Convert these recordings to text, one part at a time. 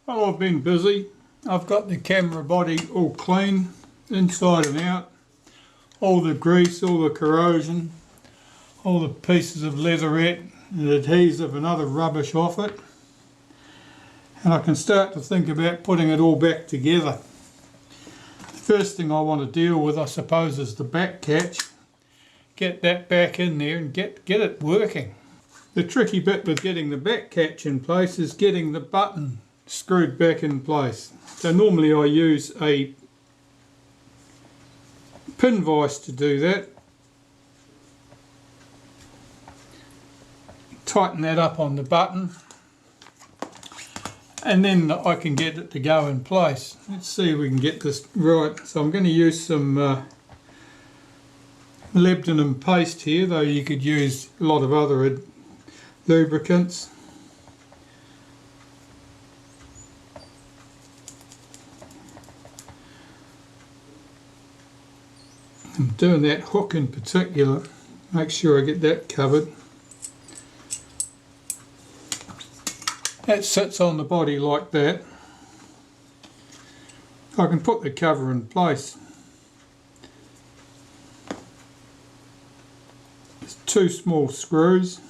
Well, I've been busy. I've got the camera body all clean, inside and out. All the grease, all the corrosion, all the pieces of leatherette and adhesive and other rubbish off it. And I can start to think about putting it all back together. The first thing I want to deal with, I suppose, is the back catch. Get that back in there and get it working. The tricky bit with getting the back catch in place is getting the button screwed back in place. So normally I use a pin vise to do that. Tighten that up on the button and then I can get it to go in place. Let's see if we can get this right. So I'm going to use some molybdenum paste here, though you could use a lot of other lubricants. I'm doing that hook in particular, make sure I get that covered. That sits on the body like that. I can put the cover in place. There's 2 small screws.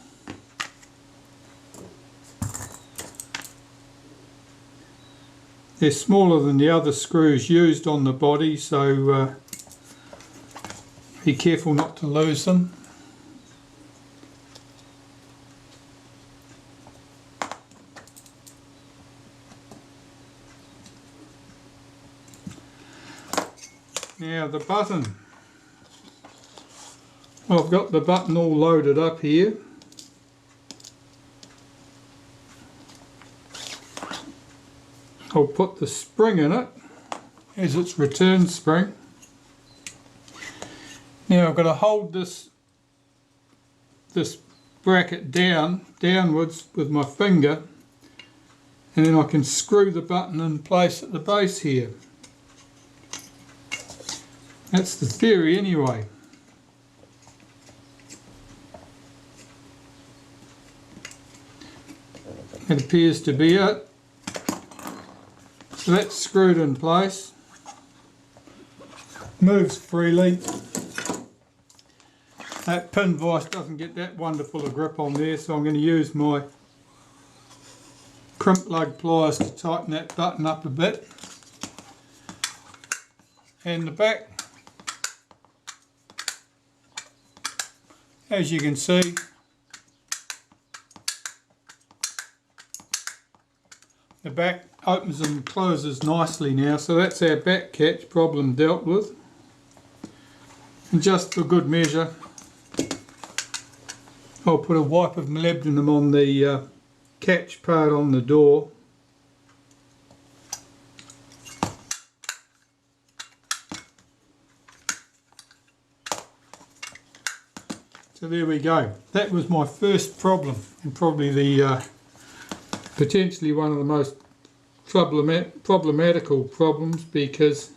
They're smaller than the other screws used on the body, so be careful not to lose them. Now the button. Well, I've got the button all loaded up here. I'll put the spring in it as its return spring. Now I've got to hold this bracket downwards with my finger, and then I can screw the button in place at the base here. That's the theory anyway. It appears to be it. So that's screwed in place. Moves freely. That pin vise doesn't get that wonderful a grip on there, so I'm going to use my crimp lug pliers to tighten that button up a bit. And the back, as you can see, the back opens and closes nicely now, so that's our back catch problem dealt with. And just for good measure, I'll put a wipe of molybdenum on the catch part on the door. So there we go. That was my first problem, and probably the potentially one of the most problematical problems, because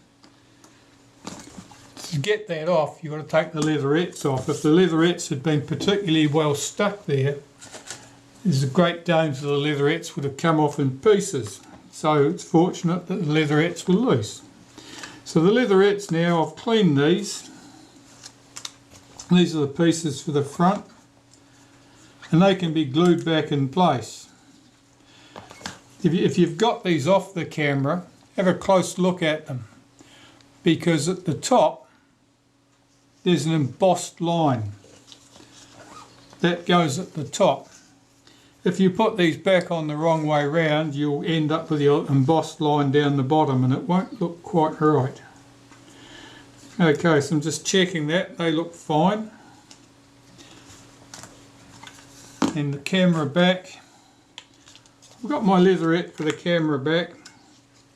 to get that off you've got to take the leatherettes off. If the leatherettes had been particularly well stuck there's a great danger the leatherettes would have come off in pieces. So it's fortunate that the leatherettes were loose. So the leatherettes now, I've cleaned these. These are the pieces for the front, and they can be glued back in place. If you've got these off the camera, have a close look at them, because at the top there's an embossed line that goes at the top. If you put these back on the wrong way round, you'll end up with your embossed line down the bottom and it won't look quite right. Okay, so I'm just checking that, they look fine. And the camera back, I've got my leatherette for the camera back.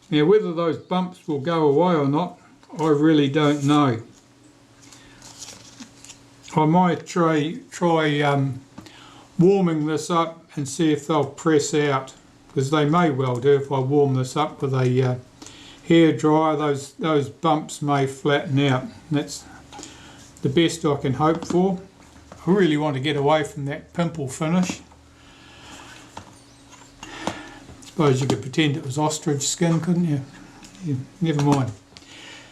Now whether those bumps will go away or not, I really don't know. I might try warming this up and see if they'll press out, because they may well do. If I warm this up with a hairdryer, those bumps may flatten out. That's the best I can hope for. I really want to get away from that pimple finish. Suppose you could pretend it was ostrich skin, couldn't you? Yeah, never mind.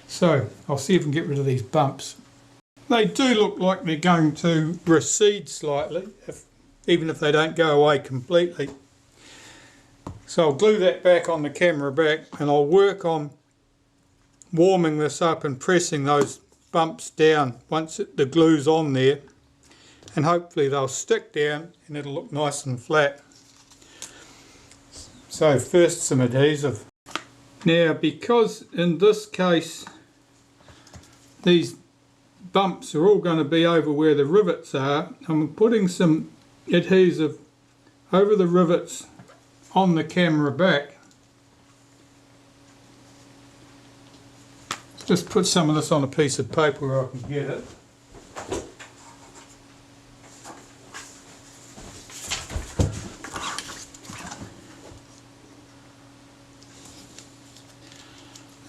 So I'll see if I can get rid of these bumps. They do look like they're going to recede slightly, even if they don't go away completely. So I'll glue that back on the camera back, and I'll work on warming this up and pressing those bumps down once the glue's on there, and hopefully they'll stick down and it'll look nice and flat. So first some adhesive. Now, because in this case these bumps are all going to be over where the rivets are, I'm putting some adhesive over the rivets on the camera back. Just put some of this on a piece of paper where I can get it.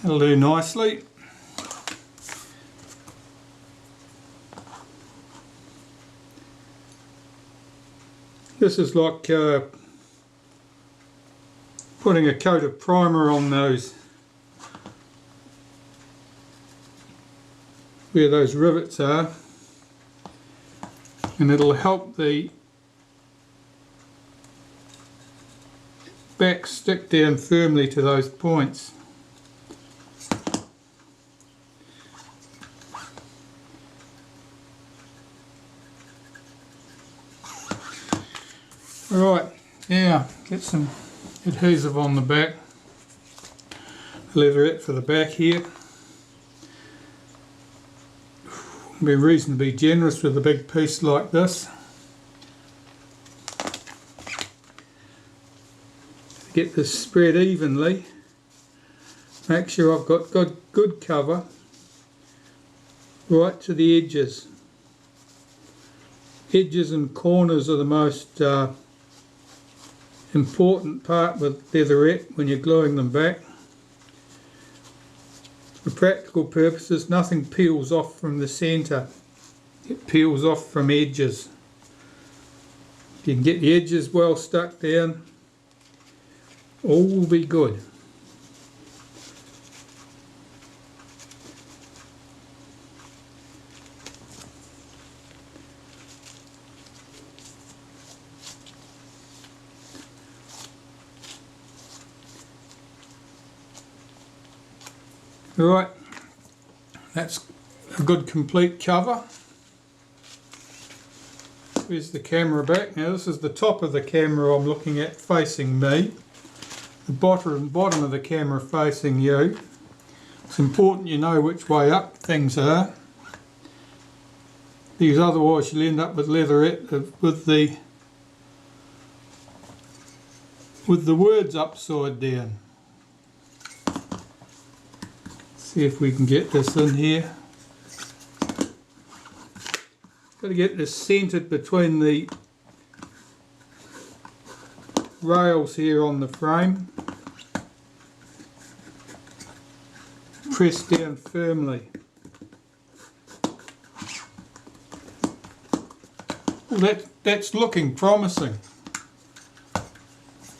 That'll do nicely. This is like putting a coat of primer on those, where those rivets are, and it'll help the back stick down firmly to those points. Right, now get some adhesive on the back, leatherette for the back here. Be reasonably generous with a big piece like this. Get this spread evenly. Make sure I've got good cover right to the edges. Edges and corners are the most important part with leatherette when you're gluing them back. For practical purposes, nothing peels off from the centre. It peels off from edges. If you can get the edges well stuck down, all will be good. Right, that's a good complete cover. Here's the camera back. Now this is the top of the camera I'm looking at facing me. The bottom of the camera facing you. It's important you know which way up things are, because otherwise you'll end up with leatherette with the words upside down. See if we can get this in here. Got to get this centered between the rails here on the frame. Press down firmly. Well, that's looking promising.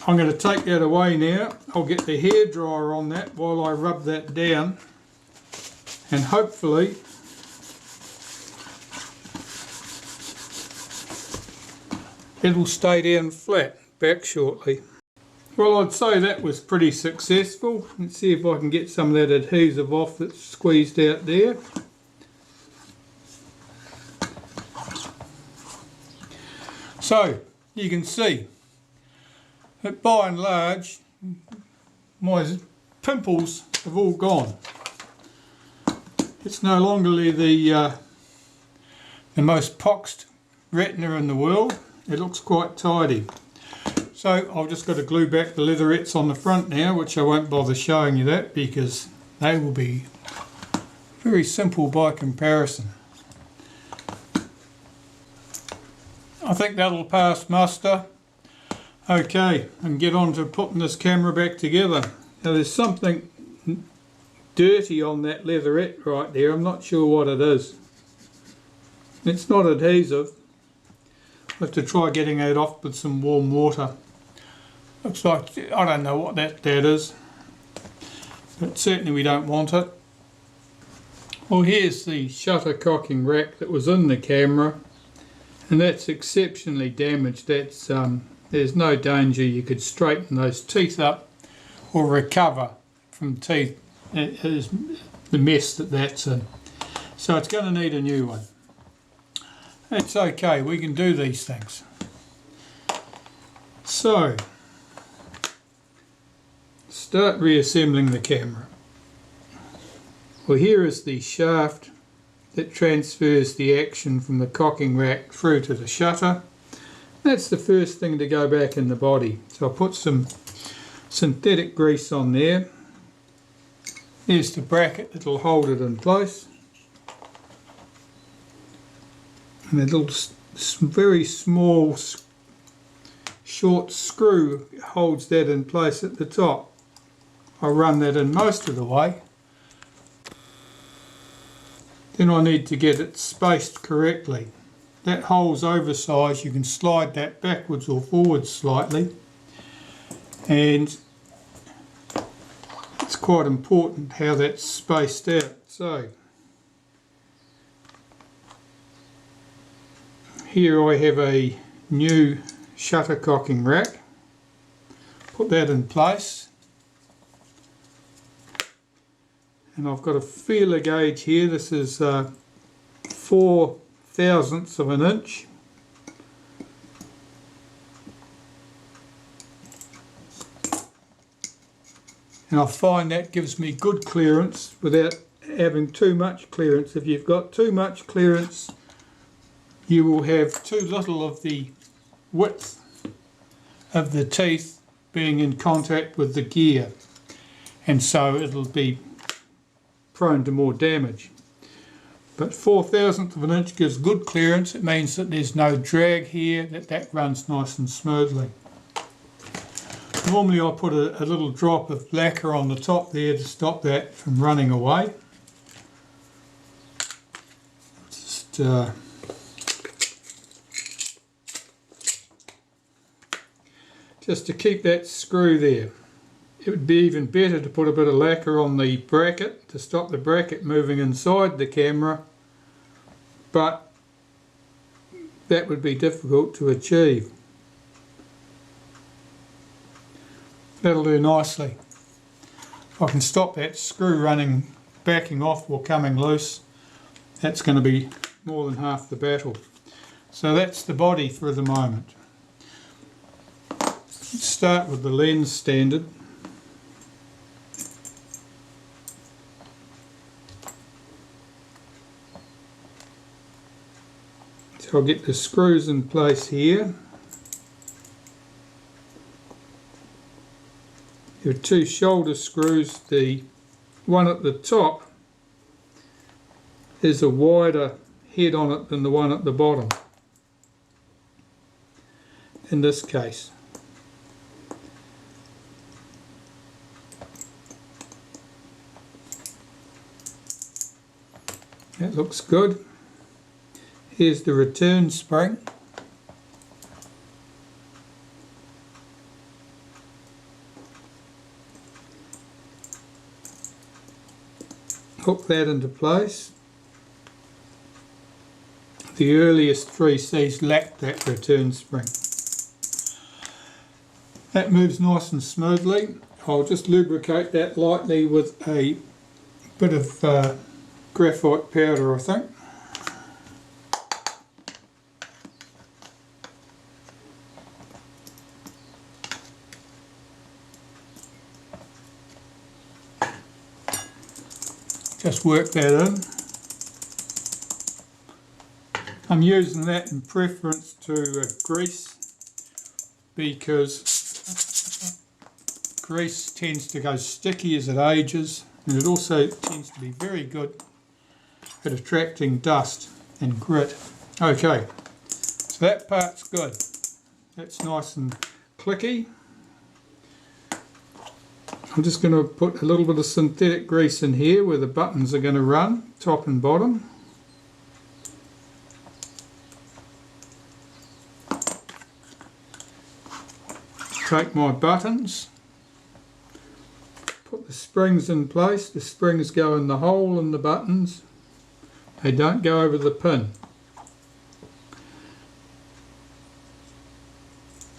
I'm going to take that away now. I'll get the hairdryer on that while I rub that down, and hopefully it'll stay down flat back shortly. Well, I'd say that was pretty successful. Let's see if I can get some of that adhesive off that's squeezed out there. So you can see that by and large my pimples have all gone. It's no longer the most poxed retina in the world. It looks quite tidy. So I've just got to glue back the leatherettes on the front now, which I won't bother showing you that because they will be very simple by comparison. I think that'll pass muster. Okay, and get on to putting this camera back together. Now there's something dirty on that leatherette right there. I'm not sure what it is. It's not adhesive. I'll have to try getting it off with some warm water. Looks like, I don't know what that is, but certainly we don't want it. Well, here's the shutter cocking rack that was in the camera, and that's exceptionally damaged. That's there's no danger you could straighten those teeth up or recover from teeth. It is the mess that's in. So it's going to need a new one. It's okay, we can do these things. So, start reassembling the camera. Well, here is the shaft that transfers the action from the cocking rack through to the shutter. That's the first thing to go back in the body. So I'll put some synthetic grease on there. There's the bracket that will hold it in place. And a little very small short screw holds that in place at the top. I'll run that in most of the way. Then I need to get it spaced correctly. That hole's oversized, you can slide that backwards or forwards slightly, and it's quite important how that's spaced out. So here I have a new shutter cocking rack. Put that in place. And I've got a feeler gauge here. This is 4/1000ths of an inch. And I find that gives me good clearance without having too much clearance. If you've got too much clearance, you will have too little of the width of the teeth being in contact with the gear, and so it'll be prone to more damage. But 4/1000th of an inch gives good clearance. It means that there's no drag here, that runs nice and smoothly. Normally I put a little drop of lacquer on the top there to stop that from running away. Just to keep that screw there. It would be even better to put a bit of lacquer on the bracket to stop the bracket moving inside the camera, but that would be difficult to achieve. That'll do nicely. If I can stop that screw backing off or coming loose, that's going to be more than half the battle. So that's the body for the moment. Let's start with the lens standard. So I'll get the screws in place here. There are two shoulder screws. The one at the top has a wider head on it than the one at the bottom, in this case. That looks good. Here's the return spring. Hook that into place. The earliest 3Cs lacked that return spring. That moves nice and smoothly. I'll just lubricate that lightly with a bit of graphite powder, I think. Just work that in. I'm using that in preference to grease, because grease tends to go sticky as it ages, and it also tends to be very good at attracting dust and grit. Okay, so that part's good. That's nice and clicky. I'm just going to put a little bit of synthetic grease in here where the buttons are going to run, top and bottom. take my buttons, put the springs in place. The springs go in the hole in the buttons, they don't go over the pin.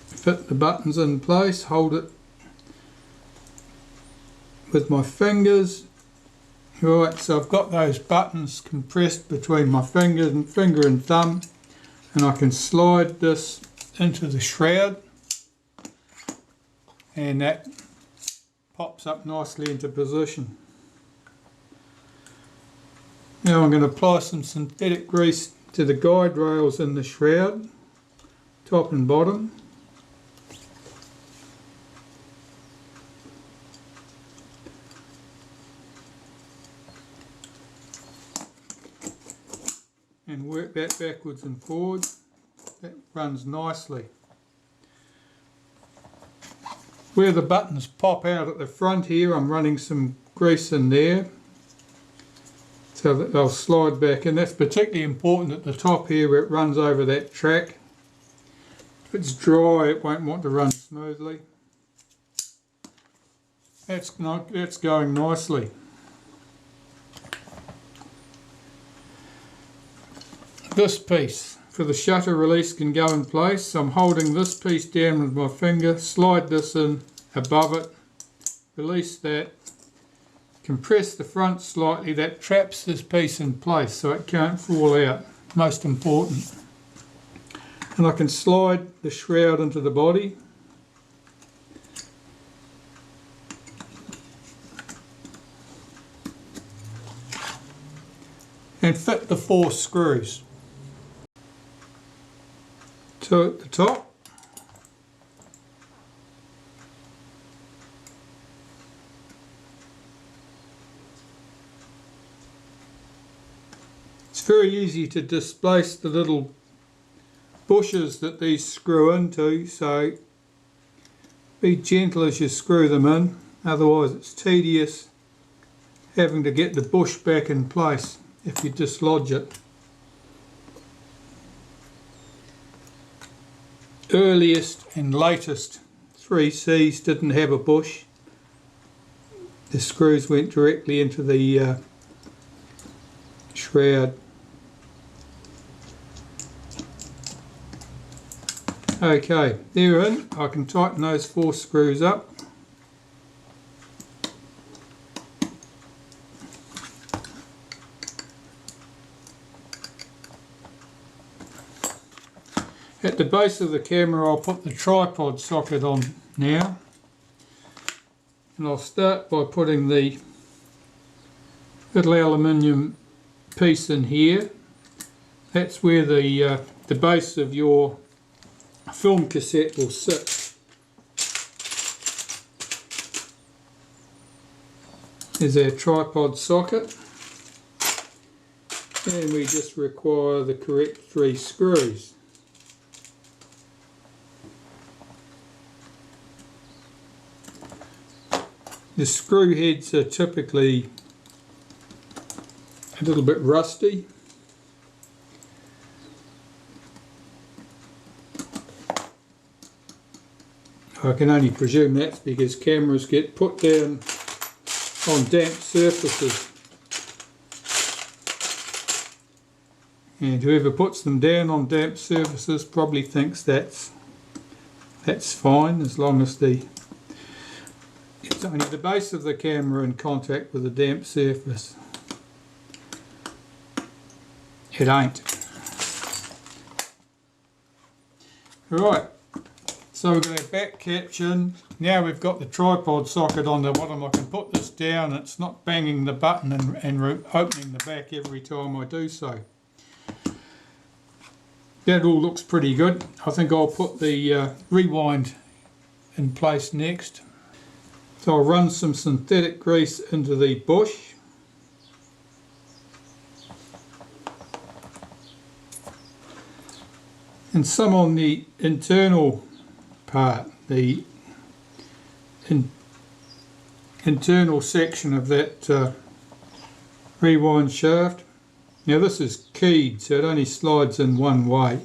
Fit the buttons in place, hold it with my fingers. Right, so I've got those buttons compressed between my finger and thumb, and I can slide this into the shroud and that pops up nicely into position. Now I'm going to apply some synthetic grease to the guide rails in the shroud, top and bottom. And work that backwards and forwards. That runs nicely. Where the buttons pop out at the front here, I'm running some grease in there so that they'll slide back in. That's particularly important at the top here where it runs over that track. If it's dry, it won't want to run smoothly. That's going nicely. This piece for the shutter release can go in place, so I'm holding this piece down with my finger, slide this in above it, release that, compress the front slightly. That traps this piece in place so it can't fall out, most important. And I can slide the shroud into the body. And fit the 4 screws. So at the top, it's very easy to displace the little bushes that these screw into, so be gentle as you screw them in, otherwise it's tedious having to get the bush back in place if you dislodge it. Earliest and latest 3Cs didn't have a bush. The screws went directly into the shroud. Okay, they're in. I can tighten those 4 screws up. At the base of the camera I'll put the tripod socket on now, and I'll start by putting the little aluminium piece in here. That's where the base of your film cassette will sit. There's our tripod socket, and we just require the correct 3 screws. The screw heads are typically a little bit rusty. I can only presume that's because cameras get put down on damp surfaces, and whoever puts them down on damp surfaces probably thinks that's fine, as long as it's only the base of the camera in contact with a damp surface. It ain't. Right, so we've got our back caption. Now we've got the tripod socket on the bottom. I can put this down. It's not banging the button and opening the back every time I do so. That all looks pretty good. I think I'll put the rewind in place next. So I'll run some synthetic grease into the bush. And some on the internal part, the internal section of that rewind shaft. Now this is keyed, so it only slides in one way.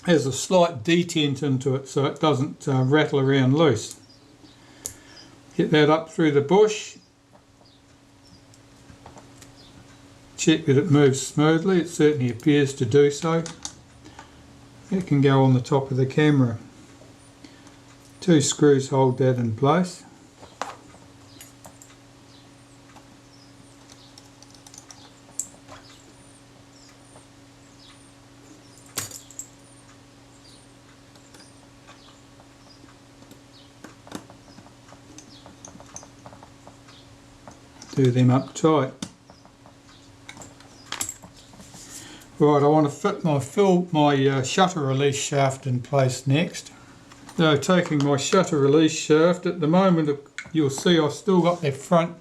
has a slight detent into it so it doesn't rattle around loose. Get that up through the bush. Check that it moves smoothly. It certainly appears to do so. It can go on the top of the camera. 2 screws hold that in place. Do them up tight. Right, I want to fit my shutter release shaft in place next. So taking my shutter release shaft, at the moment you'll see I've still got that front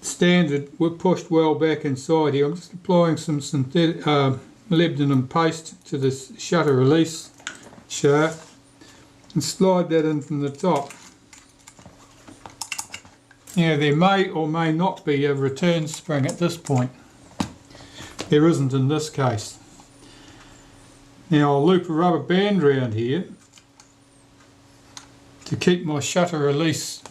standard. We're pushed well back inside here. I'm just applying some synthetic molybdenum paste to this shutter release shaft and slide that in from the top. Now there may or may not be a return spring at this point. There isn't in this case. Now I'll loop a rubber band around here to keep my shutter release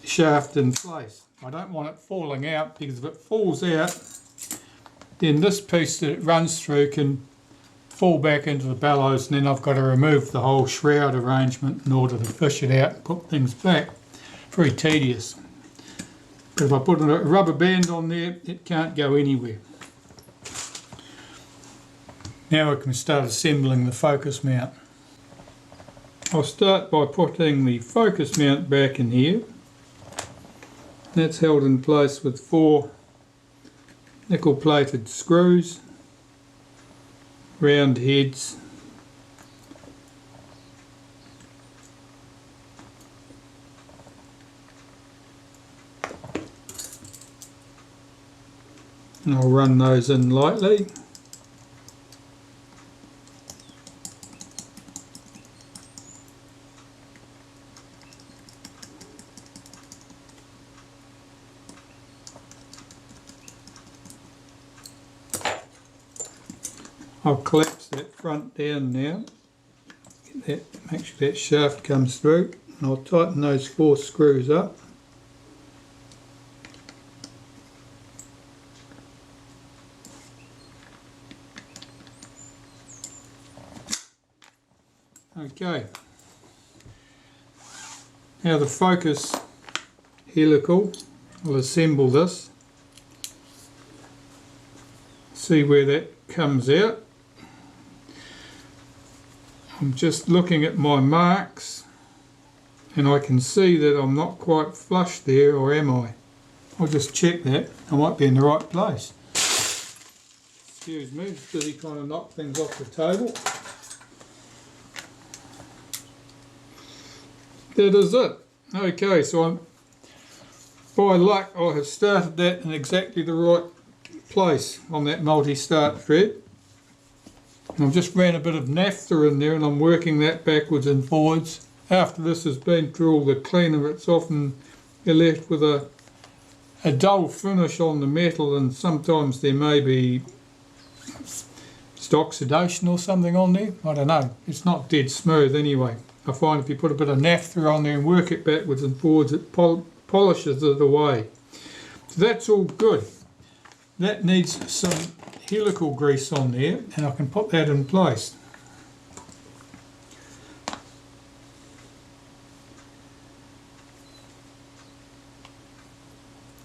shaft in place. I don't want it falling out, because if it falls out then this piece that it runs through can fall back into the bellows, and then I've got to remove the whole shroud arrangement in order to fish it out and put things back. Very tedious. But if I put a rubber band on there, it can't go anywhere. Now I can start assembling the focus mount. I'll start by putting the focus mount back in here. That's held in place with 4 nickel plated screws, round heads, and I'll run those in lightly. I'll collapse that front down now. Make sure that shaft comes through, and I'll tighten those 4 screws up. Okay, now the focus helical, I'll assemble this, see where that comes out. I'm just looking at my marks and I can see that I'm not quite flush there, or am I? I'll just check that. I might be in the right place. Excuse me, just busy trying to knock things off the table. That is it. Okay, so by luck I have started that in exactly the right place on that multi-start thread. I've just ran a bit of naphtha in there and I'm working that backwards and forwards. After this has been through all the cleaner, it's often you're left with a dull finish on the metal, and sometimes there may be oxidation or something on there. I don't know. It's not dead smooth anyway. I find if you put a bit of naphtha on there and work it backwards and forwards, it polishes it away. So that's all good. That needs some helical grease on there, and I can put that in place.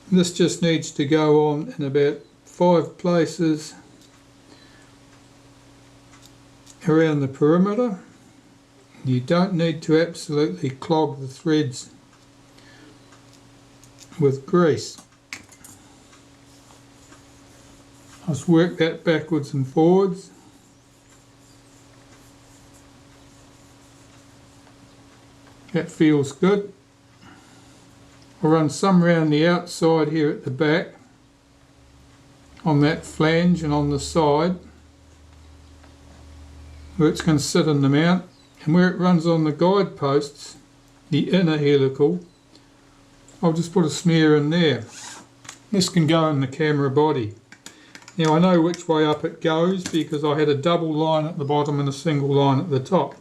This just needs to go on in about 5 places around the perimeter. You don't need to absolutely clog the threads with grease. I'll just work that backwards and forwards. That feels good. I'll run some around the outside here at the back, on that flange and on the side, where it's going to sit in the mount. And where it runs on the guide posts, the inner helical, I'll just put a smear in there. This can go in the camera body. Now I know which way up it goes because I had a double line at the bottom and a single line at the top.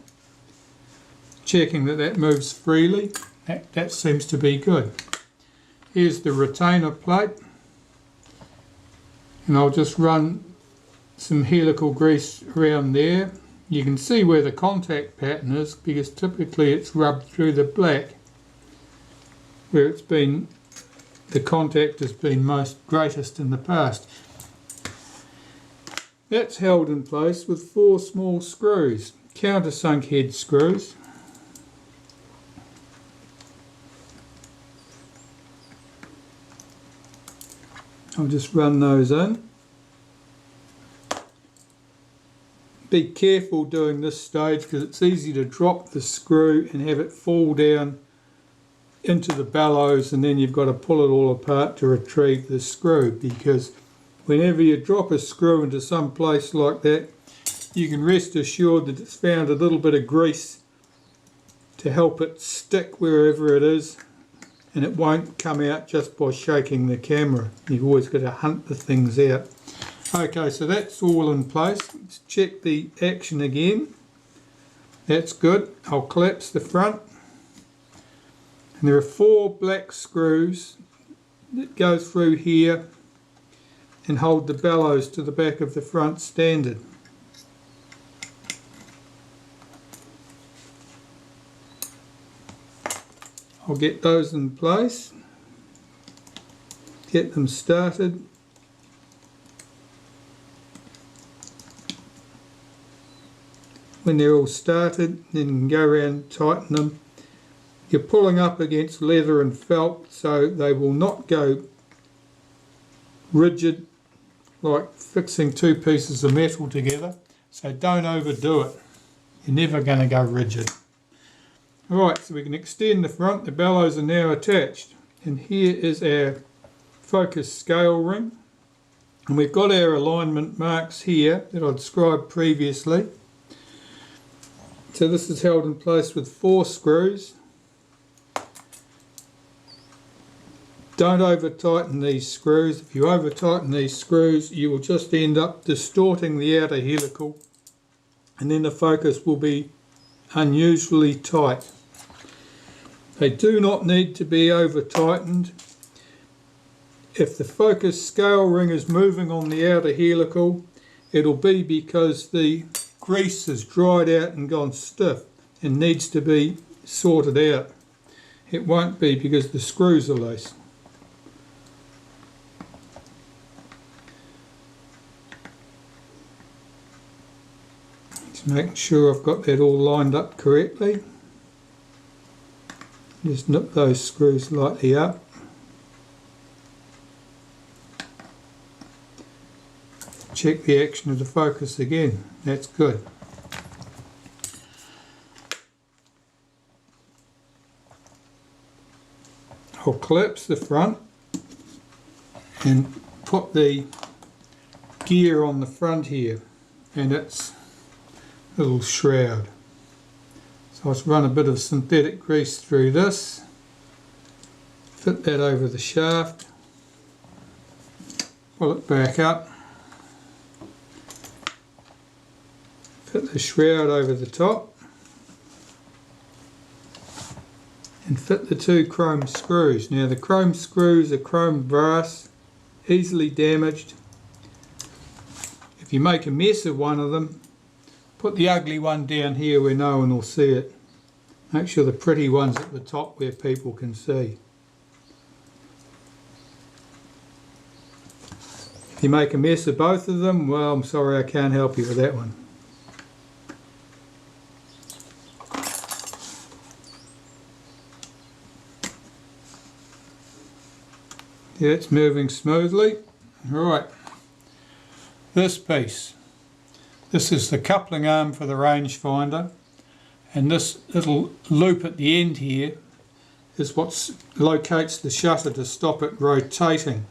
Checking that that moves freely, that seems to be good. Here's the retainer plate, and I'll just run some helical grease around there. You can see where the contact pattern is because typically it's rubbed through the black where it's been, the contact has been greatest in the past. That's held in place with 4 small screws, countersunk head screws. I'll just run those in. Be careful doing this stage because it's easy to drop the screw and have it fall down into the bellows, and then you've got to pull it all apart to retrieve the screw, because whenever you drop a screw into some place like that, you can rest assured that it's found a little bit of grease to help it stick wherever it is, and it won't come out just by shaking the camera. You've always got to hunt the things out. Okay, so that's all in place. Let's check the action again. That's good. I'll collapse the front. And there are 4 black screws that go through here and hold the bellows to the back of the front standard. I'll get those in place, get them started. When they're all started, then you can go around and tighten them. You're pulling up against leather and felt, so they will not go rigid like fixing 2 pieces of metal together. So don't overdo it. You're never going to go rigid. Alright, so we can extend the front. The bellows are now attached. And here is our focus scale ring. And we've got our alignment marks here that I described previously. So this is held in place with 4 screws. Don't over tighten these screws. If you over tighten these screws, you will just end up distorting the outer helical, and then the focus will be unusually tight. They do not need to be over tightened. If the focus scale ring is moving on the outer helical, it'll be because the grease has dried out and gone stiff and needs to be sorted out. It won't be because the screws are loose. Just making sure I've got that all lined up correctly. Just nip those screws lightly up. Check the action of the focus again. That's good. I'll collapse the front and put the gear on the front here, and it's a little shroud. So I'll just run a bit of synthetic grease through this, fit that over the shaft, pull it back up, fit the shroud over the top, and fit the 2 chrome screws. Now the chrome screws are chrome brass, easily damaged. If you make a mess of one of them, put the ugly one down here where no one will see it. Make sure the pretty one's at the top where people can see. If you make a mess of both of them, well, I'm sorry, I can't help you with that one. Yeah, it's moving smoothly. Right, this piece. This is the coupling arm for the rangefinder, and this little loop at the end here is what locates the shutter to stop it rotating,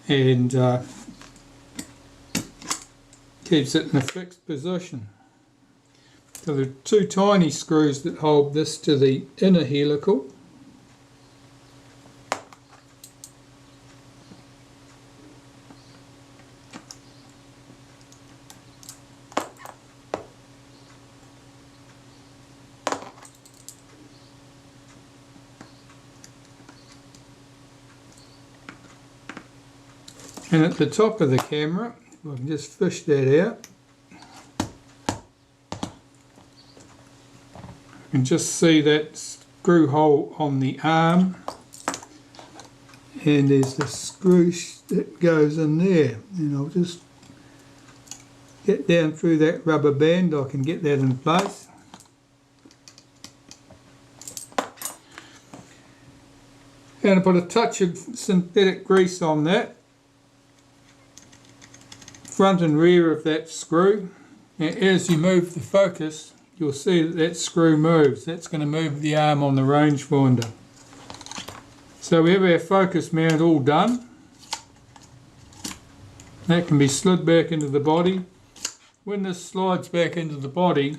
and keeps it in a fixed position. So there are 2 tiny screws that hold this to the inner helical. And at the top of the camera, if I can just fish that out, you can just see that screw hole on the arm, and there's the screw that goes in there, and I'll just get down through that rubber band. I can get that in place. And I put a touch of synthetic grease on that, front and rear of that screw. And as you move the focus, you'll see that that screw moves. That's going to move the arm on the rangefinder. So we have our focus mount all done. That can be slid back into the body. When this slides back into the body,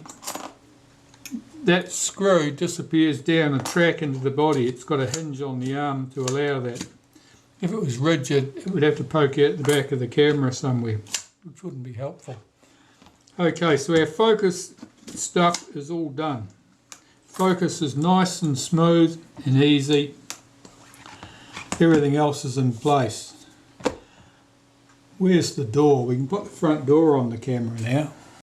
that screw disappears down a track into the body. It's got a hinge on the arm to allow that. If it was rigid, it would have to poke out the back of the camera somewhere, which wouldn't be helpful. Okay, so our focus stuff is all done. Focus is nice and smooth and easy. Everything else is in place. Where's the door? We can put the front door on the camera now.